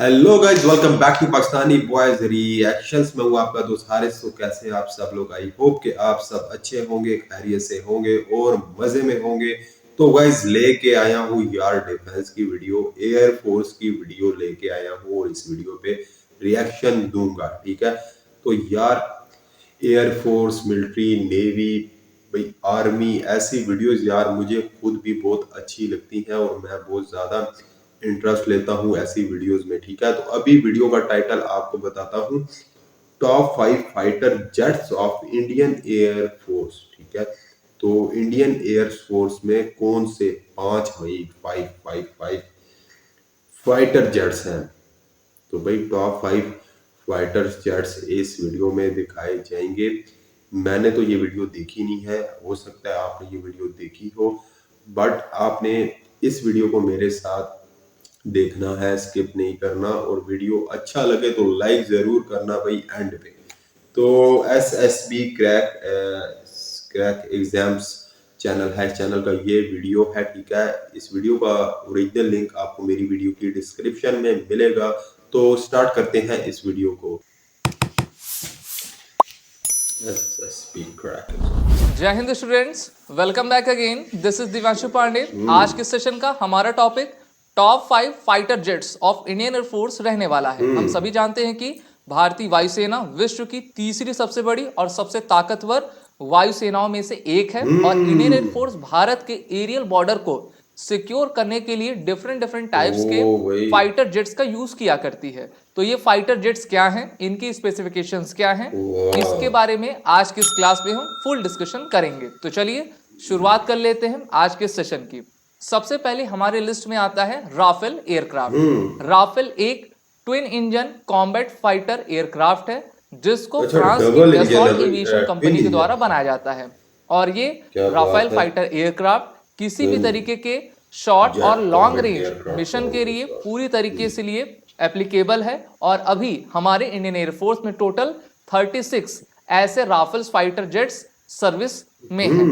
Hello guys, welcome back to Pakistani boys reactions में हूँ आपका दोस्त हारिस। तो कैसे हैं आप सब लोग? आई होप कि आप सब अच्छे होंगे, खैरियत से होंगे और मजे में होंगे। तो गाइस लेके आया हूँ यार डिफेंस की वीडियो, एयरफोर्स की वीडियो लेके आया हूँ और इस वीडियो पे रिएक्शन दूंगा, ठीक है। तो यार एयरफोर्स, मिलिट्री, नेवी, भाई आर्मी, ऐसी वीडियोस यार मुझे खुद भी बहुत अच्छी लगती हैं और मैं बहुत ज्यादा इंटरेस्ट लेता हूँ ऐसी वीडियोस में, ठीक है। तो अभी वीडियो का टाइटल आपको बताता हूँ, top 5 fighter jets of Indian air force, ठीक है। तो इंडियन एयर फोर्स में कौन से 5 फाइटर जेट्स हैं? तो भाई टॉप 5 फाइटर जेट्स इस वीडियो में दिखाए जाएंगे। मैंने तो ये वीडियो देखी नहीं है, हो सकता है आपने ये वीडियो देखी हो, बट आपने इस वीडियो को मेरे साथ देखना है, स्किप नहीं करना। और वीडियो अच्छा लगे तो लाइक जरूर करना भाई एंड पे। तो SSB क्रैक एग्जाम्स चैनल है, चैनल का ये वीडियो है, ठीक है। इस वीडियो का ओरिजिनल लिंक आपको मेरी वीडियो की डिस्क्रिप्शन में मिलेगा। तो स्टार्ट करते हैं इस वीडियो को। SSB crack. जय हिंद students, welcome back again. This is Divanshu Pandey. आज के सेशन का हमारा topic top 5 fighter jets of Indian air force रहने वाला है। हम सभी जानते हैं कि भारतीय वायुसेना विश्व की तीसरी सबसे बड़ी और सबसे ताकतवर वायुसेनाओं में से एक है और इंडियन एयरफोर्स भारत के एरियल बॉर्डर को सिक्योर करने के लिए डिफरेंट टाइप्स के फाइटर जेट्स का यूज किया करती है। तो ये फाइटर जेट्स क्या हैं, इनकी स्पेसिफिकेशंस क्या हैं, इसके बारे में आज की इस क्लास में हम फुल डिस्कशन करेंगे। तो चलिए शुरुआत कर लेते हैं आज के सेशन की। सबसे पहले हमारे लिस्ट में आता है राफेल एयरक्राफ्ट। राफेल एक twin engine combat fighter aircraft है जिसको फ्रांस की डसॉल्ट एविएशन कंपनी के द्वारा बनाया जाता है। और ये राफेल फाइटर एयरक्राफ्ट किसी भी तरीके के शॉर्ट और लॉन्ग रेंज मिशन के लिए पूरी तरीके से लिए एप्लीकेबल है। और अभी हमारे इंडियन एयरफोर्स में टोटल 36 ऐसे राफेल्स फाइटर जेट्स सर्विस में हैं।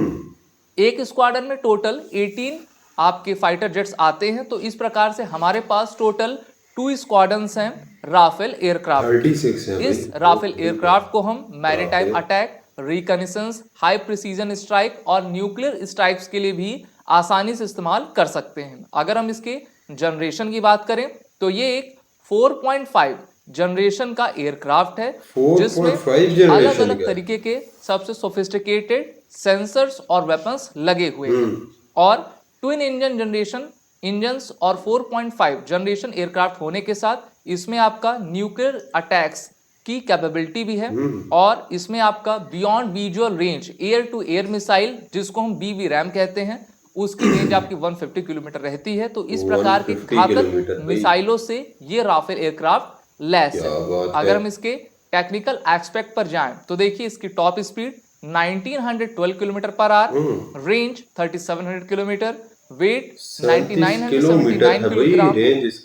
एक स्क्वाड्रन में टोटल 18 आपके फाइटर जेट्स आते हैं। तो इस प्रकार से हमारे पास टोटल 2 स्क्वाड्रन्स हैं राफेल एयरक्राफ्ट। इस राफेल एयरक्राफ्ट को हम maritime attack, reconnaissance, high precision strike और न्यूक्लियर स्ट्राइक्स के लिए भी आसानी से इस्तेमाल कर सकते हैं। अगर हम इसके जनरेशन की बात करें तो ये एक 4.5 जनरेशन का एयरक्राफ्ट है जिसमें अलग अलग तरीके के सबसे सोफिस्टिकेटेड सेंसर्स और वेपन्स लगे हुए हैं। और ट्विन इंजन जनरेशन इंजन्स और 4.5 जनरेशन एयरक्राफ्ट होने के साथ इसमें आपका न्यूक्लियर अटैक्स की कैपेबिलिटी भी है। और इसमें आपका beyond visual range air to air missile, जिसको हम BVRAM कहते हैं, उसकी रेंज आपकी 150 किलोमीटर रहती है। तो इस प्रकार के घातक मिसाइलों से ये राफेल एयरक्राफ्ट लैस है। अगर हम इसके टेक्निकल एस्पेक्ट पर जाएं तो देखिए इसकी top speed 1912 kilometre per hour, range 3700 kilometre, weight 9979 kilogram,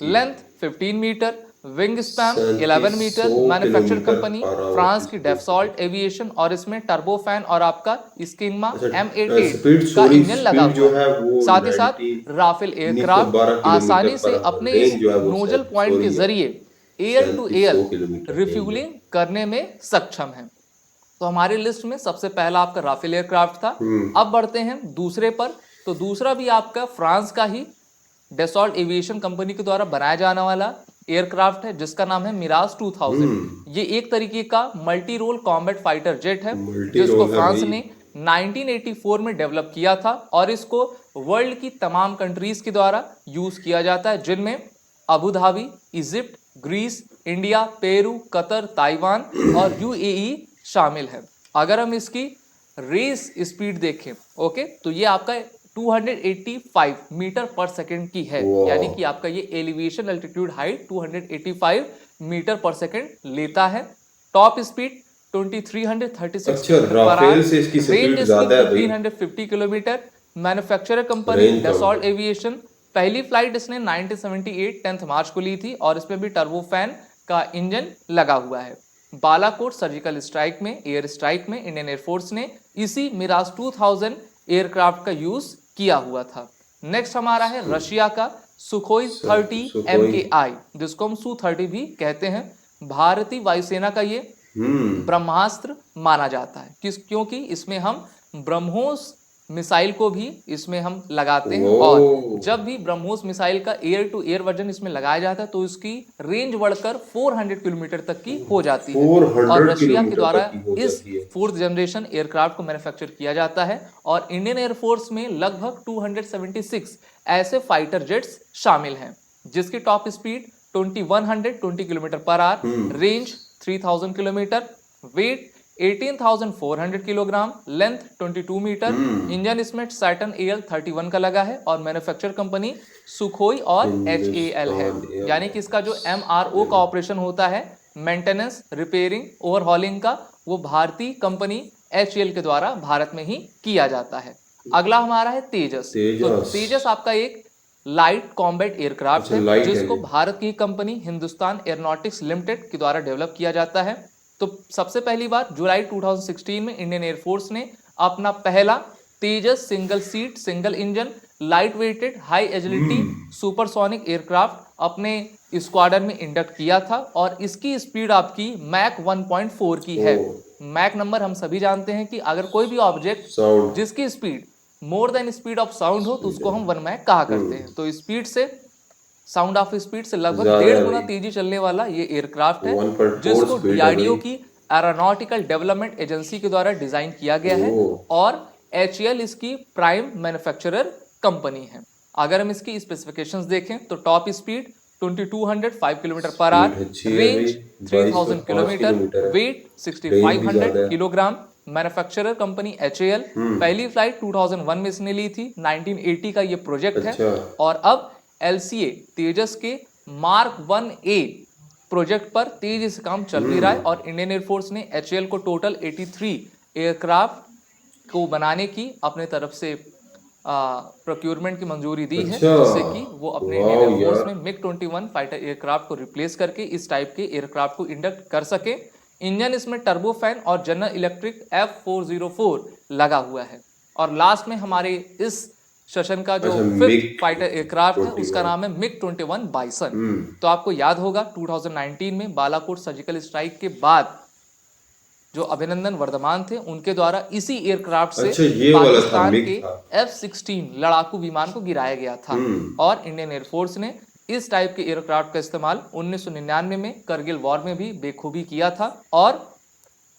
length 15 metre, wing span 11 metre. Manufacture company France की डसॉल्ट एविएशन और इसमें टर्बो फैन और आपका स्किमा M88 का इंजन लगा हुआ है। साथ ही साथ राफेल एयरक्राफ्ट आसानी से अपने इस नोजल पॉइंट के जरिए एयर टू एयर रिफ्यूलिंग करने में सक्षम है। तो हमारी लिस्ट में सबसे पहला आपका राफेल एयरक्राफ्ट था। अब बढ़ते हैं दूसरे पर। तो दूसरा भी आपका फ्रांस का ही डसॉल्ट एविएशन कंपनी के द्वारा बनाया जाने वाला एयरक्राफ्ट है जिसका नाम है मिराज 2000। ये एक तरीके का multi role combat fighter jet है जिसको फ्रांस ने 1984 में डेवलप किया था और इसको वर्ल्ड की तमाम कंट्रीज के द्वारा यूज किया जाता है, जिनमें Abu Dhabi, Egypt, Greece, India, Peru, Qatar, Taiwan और UAE शामिल है। अगर हम इसकी रेस स्पीड देखें, ओके, तो ये आपका 285 मीटर पर सेकंड की है, यानी कि आपका ये एलिवेशन अल्टीट्यूड हाइट 285 मीटर पर सेकंड लेता है। Top speed 2336 range 350 kilometre. Manufacturer company Dassault aviation. पहली फ्लाइट इसने 1978 10 मार्च को ली थी और इसमें भी टर्बो फैन का इंजन लगा हुआ है। बालाकोट सर्जिकल स्ट्राइक में, एयर स्ट्राइक में इंडियन एयरफोर्स ने इसी मिराज 2000 एयरक्राफ्ट का यूज किया हुआ था। नेक्स्ट हमारा है रशिया का सुखोई 30 सुखोई। MKI, जिसको हम Su-30 भी कहते हैं, भारतीय वायुसेना का ये ब्रह्मास्त्र माना जाता है। क्योंकि इसमें हम ब्रह्मोस मिसाइल को भी इसमें हम लगाते हैं, और वो जब भी ब्रह्मोस मिसाइल का एयर टू एयर वर्जन इसमें लगाया जाता है तो इसकी रेंज बढ़कर 400 किलोमीटर तक की हो जाती है। 400 और रशिया के किलोमीटर द्वारा तक की हो इस जाती है। 4th जनरेशन एयरक्राफ्ट को मैन्युफैक्चर किया जाता है, और इंडियन एयरफोर्स में लगभग 276 ऐसे फाइटर जेट्स शामिल हैं, जिसकी top speed 2120 kilometre per hour, range 3000 kilometre, weight 18,400 kilogram, length 22 metre. Engine इसमें सैटर्न AL-31 का लगा है, और मैन्युफैक्चर कंपनी सुखोई और HAL है। हिंदुस्तान यानी कि इसका जो MRO का ऑपरेशन होता है, मेंटेनेंस, रिपेयरिंग, ओवरहॉलिंग का, वो भारतीय कंपनी HAL के द्वारा भारत में ही किया जाता है। अगला हमारा है तेजस। तो तेजस आपका एक लाइट कॉम्बैट एयरक्राफ्ट अच्छा, है, लाइट है जिसको ये। भारत की कंपनी हिंदुस्तान एयरोनॉटिक्स लिमिटेड के द्वारा डेवलप किया जाता है। तो सबसे पहली बार जुलाई 2016 में इंडियन एयरफोर्स ने अपना पहला Tejas single seat single engine light weighted high agility supersonic aircraft अपने स्क्वाड्रन में इंडक्ट किया था, और इसकी स्पीड आपकी मैक 1.4 की है। मैक नंबर हम सभी जानते हैं कि अगर कोई भी ऑब्जेक्ट साउंड जिसकी speed more than speed of sound हो तो उसको हम 1 मैक कहा करते हैं। तो स्पीड से, साउंड ऑफ स्पीड से लगभग ज्यादा 1.5 है गुना भाई। तेजी चलने वाला ये एयरक्राफ्ट है, 1.4 जिसको स्पीड है DRDO भाई। की एरोनॉटिकल डेवलपमेंट एजेंसी के द्वारा डिजाइन किया गया है, और HAL इसकी प्राइम मैन्युफैक्चरर कंपनी है। अगर हम इसकी स्पेसिफिकेशंस देखें तो top speed 2205 kilometre per our, अच्छी है भाई, रेंज 3000 2205 किलोमीटर, किलोमीटर है। वेट रेंज भी 6500 ज्यादा है। किलोग्राम। मैन्युफैक्चरर कंपनी HAL, पहली फ्लाइट 2001 में इसने ली थी। 1980 का ये प्रोजेक्ट है, अच्छा। और अब LCA तेजस के मार्क 1A प्रोजेक्ट पर तेजी से काम चल भी रहा है, और इंडियन एयरफोर्स ने HAL को टोटल 83 एयरक्राफ्ट को बनाने की अपने तरफ से प्रोक्योरमेंट की मंजूरी दी है, अच्छा, जिससे कि वो अपने इंडियन वाओ एयरफोर्स यार। में MiG-21 फाइटर एयरक्राफ्ट को रिप्लेस करके इस टाइप के एयरक्राफ्ट को इंडक्ट कर सके। इंजन इसमें टर्बोफैन और जनरल इलेक्ट्रिक F404 लगा हुआ है। और लास्ट में हमारे इस सेशन का जो अच्छा, 5th फाइटर एयरक्राफ्ट है, उसका 21। नाम है MiG-21 बाइसन। तो आपको याद होगा 2019 में बालाकोट सर्जिकल स्ट्राइक के बाद जो अभिनंदन वर्धमान थे, उनके द्वारा इसी एयरक्राफ्ट से अच्छा, ये वाला था, पाकिस्तान मिग के था। F-16 लड़ाकू विमान को गिराया गया था, और इंडियन एयरफोर्स ने इस टाइप के एयरक्राफ्ट का इस्तेमाल 1999 में करगिल वॉर में भी बेखूबी किया था। और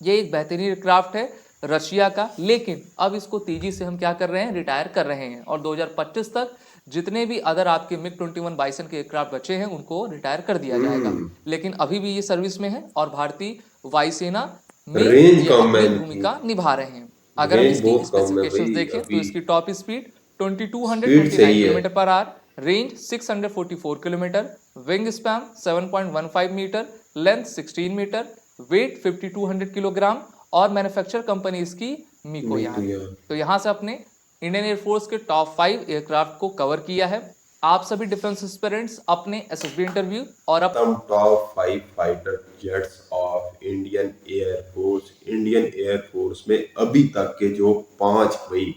ये एक बेहतरीन एयरक्राफ्ट है रशिया का, लेकिन अब इसको तेजी से हम क्या कर रहे हैं, रिटायर कर रहे हैं, और 2025 तक जितने भी अदर आपके MiG-21 बाइसन के एयरक्राफ्ट बचे हैं उनको रिटायर कर दिया जाएगा। लेकिन अभी भी ये सर्विस में है, और भारतीय वायुसेना में रेंज ये कम है अपनी इनकी। भूमिका निभा रहे हैं। अगर हम रेंज इसकी बहुत कम है स्पेसिफिकेशंस भाई देखें तो अभी। इसकी टॉप स्पीड स्पीड 2229 सही है। Kilometre per hour, range 644 kilometre, wing span 7.15 metre, length 16 metre, weight 5200 kilogram, और मैन्युफैक्चर कंपनी इसकी मिकोयान है। तो यहाँ से अपने इंडियन एयरफोर्स के टॉप 5 एयरक्राफ्ट को कवर किया है। आप सभी डिफेंस एस्पिरेंट्स अपने SSB इंटरव्यू और top 5 fighter jets of Indian air force में अभी तक के जो 5 भाई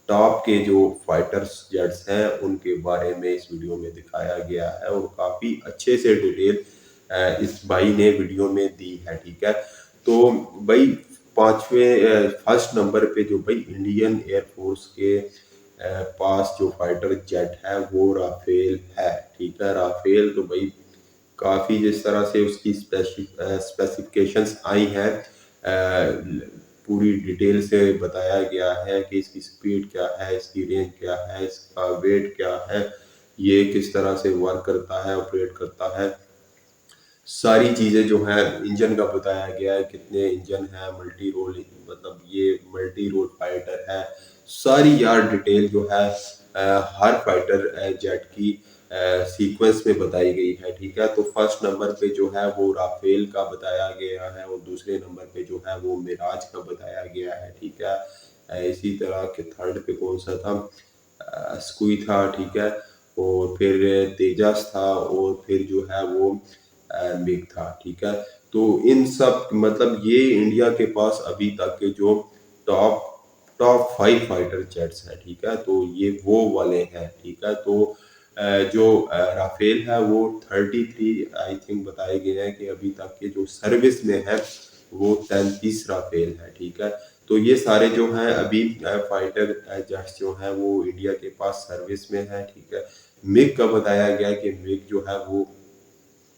टॉप के जो फाइटर्स जेट्स हैं उनके बारे में इस वीडियो में दिखाया गया है, और काफी अच्छे से डिटेल इस भाई ने वीडियो में दी है। ठीक है, तो भाई फर्स्ट नंबर पे जो भाई इंडियन एयरफोर्स के पास जो फाइटर जेट है वो राफेल है। ठीक है, राफेल तो भाई काफ़ी जिस तरह से उसकी स्पेसिफिकेशंस आई हैं, पूरी डिटेल से बताया गया है कि इसकी स्पीड क्या है, इसकी रेंज क्या है, इसका वेट क्या है, ये किस तरह से वर्क करता है, ऑपरेट करता है, सारी चीज़ें जो है इंजन का बताया गया है, कितने इंजन है, मल्टी रोल मतलब ये मल्टी रोल फाइटर है, सारी यार डिटेल जो है हर फाइटर जेट की सीक्वेंस में बताई गई है। ठीक है, तो फर्स्ट नंबर पे जो है वो राफेल का बताया गया है, और दूसरे नंबर पे जो है वो मिराज का बताया गया है। ठीक है, इसी तरह के थर्ड पे कौन सा था, स्कूई था। ठीक है, और फिर तेजस था, और फिर जो है वो मिग था। ठीक है, तो इन सब मतलब ये इंडिया के पास अभी तक के जो टॉप 5 फाइटर जेट्स हैं। ठीक है, तो ये वो वाले हैं। ठीक है, तो जो राफेल है वो 33 आई थिंक बताए गए हैं कि अभी तक के जो सर्विस में है वो 33 राफेल है, ठीक है। तो ये सारे जो हैं अभी फाइटर जेट्स जो हैं वो इंडिया के पास सर्विस में है, ठीक है। मिग का बताया गया है कि मिग जो है वो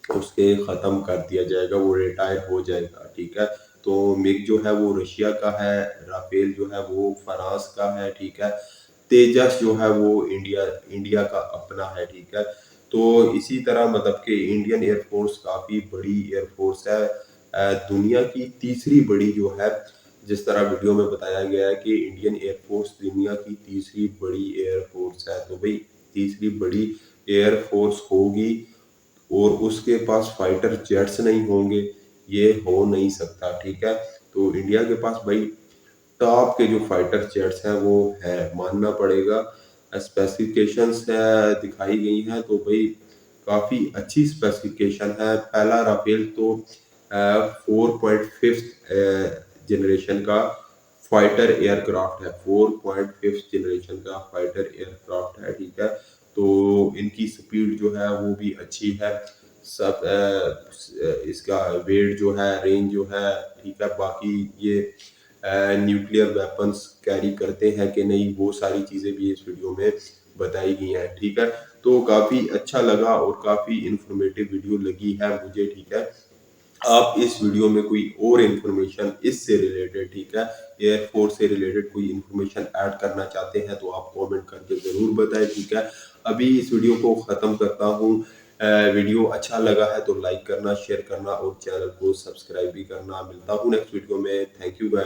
उसके ख़त्म कर दिया जाएगा, वो रिटायर हो जाएगा, ठीक है। तो मिग जो है वो रशिया का है, राफेल जो है वो फ्रांस का है, ठीक है। तेजस जो है वो इंडिया इंडिया का अपना है, ठीक है। तो इसी तरह मतलब कि इंडियन एयरफोर्स काफ़ी बड़ी एयरफोर्स है, दुनिया की तीसरी बड़ी जो है, जिस तरह वीडियो में बताया गया है कि इंडियन एयरफोर्स दुनिया की तीसरी बड़ी एयरफोर्स है। तो भाई तीसरी बड़ी एयरफोर्स होगी और उसके पास फाइटर जेट्स नहीं होंगे, ये हो नहीं सकता, ठीक है। तो इंडिया के पास भाई टॉप के जो फाइटर जेट्स हैं वो है, मानना पड़ेगा। स्पेसिफिकेशंस दिखाई गई हैं तो भाई काफ़ी अच्छी स्पेसिफिकेशन है। पहला राफेल तो 4.5 जनरेशन का फाइटर एयरक्राफ्ट है, 4.5 जनरेशन का फाइटर एयरक्राफ्ट है, ठीक है। तो इनकी स्पीड जो है वो भी अच्छी है, सब इसका वेट जो है, रेंज जो है, ठीक है। बाकी ये न्यूक्लियर वेपन्स कैरी करते हैं कि नहीं, वो सारी चीज़ें भी इस वीडियो में बताई गई हैं, ठीक है। तो काफ़ी अच्छा लगा और काफ़ी इंफॉर्मेटिव वीडियो लगी है मुझे, ठीक है। आप इस वीडियो में कोई और इन्फॉर्मेशन इससे रिलेटेड, ठीक है, एयरफोर्स से रिलेटेड कोई इन्फॉर्मेशन ऐड करना चाहते हैं तो आप कमेंट करके ज़रूर बताएं, ठीक है। अभी इस वीडियो को ख़त्म करता हूँ। वीडियो अच्छा लगा है तो लाइक करना, शेयर करना और चैनल को सब्सक्राइब भी करना। मिलता हूँ नेक्स्ट वीडियो में। Thank you guys.